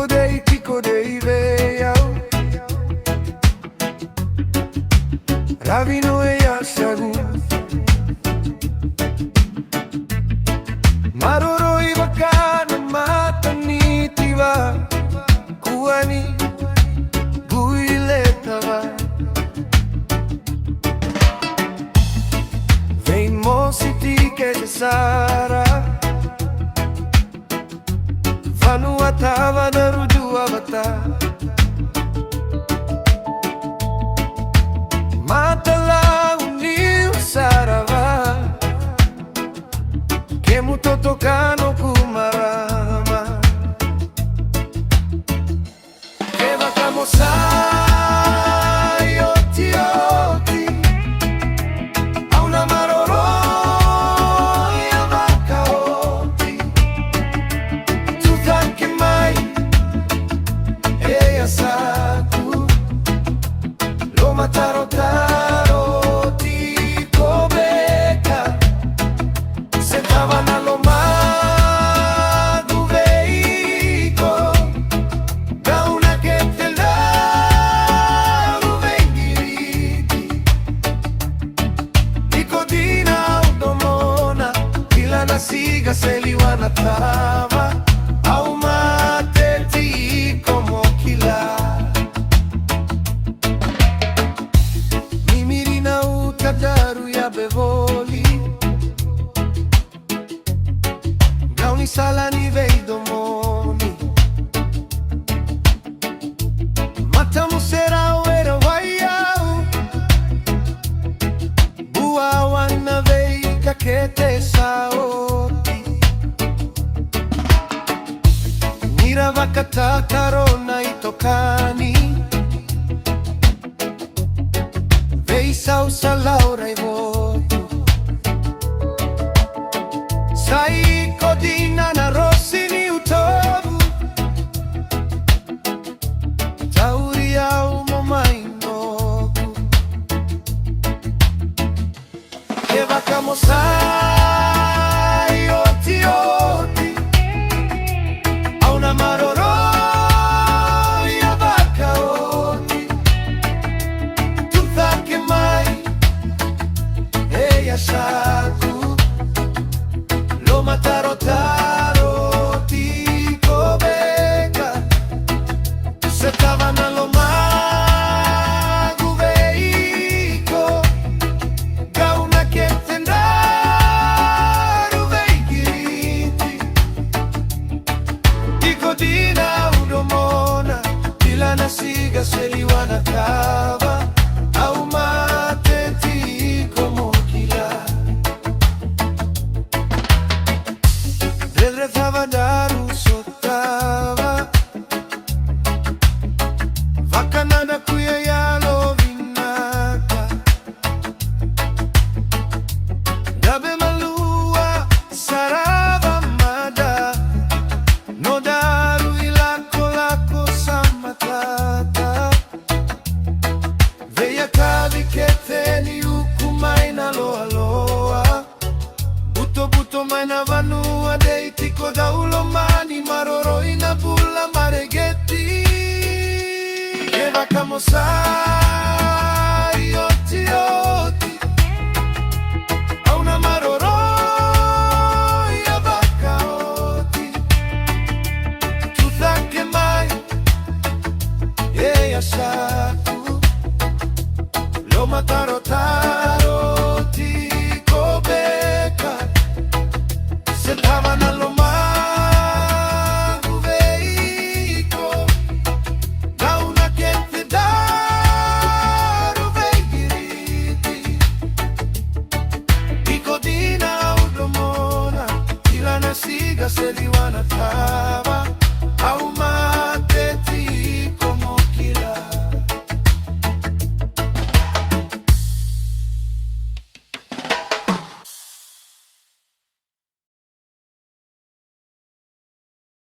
tiko dei veiau Ravino e yasagu Maroroi bakana matanitiva Kuani guiletava Vem mositi che sara Vanuatava narujua bata Matala uniu sarava Kemu totokano kumarama Kevaka mosai Otioti Auna maroro Yavakaoti Tutanke mai Eya saku Lo mataro taro Ti Kevaka Sentava na loma do veículo Gauna que te lavo vengiriti Nicodina automona Kila na siga se liwana tava Au mateti como kila Mimirina utadaru ya bevoli Gauni salani veidomoni Matamu serau era waiau Bua wana veika kete saoti Nira vakata karona itokani Veisau salaura i votu Sai kodina na rosini utovu Tauri au momainogu Kevaka mosai Otioti Auna maroro Yavakaoti Tuthake mai Eya saku Lo mataro taro ti Kevaka Setava na loma do veículo Gauna que tendaru vengiriti Nicodina udomona Kila na siga se liwana tava Au mateti como kila Rezava daru sotava Vakanada kuya yalo vinaka Dabe malua sarava mada No daru ilako lako samatata Veia kavi que teni ukumai na loa loa Buto buto mai na vanua deiti koda ulomani maroro ina bula maregeti Kevaka mosai Otioti Auna maroro Yavakaoti Tuthake mai Eya saku Lo mataro taro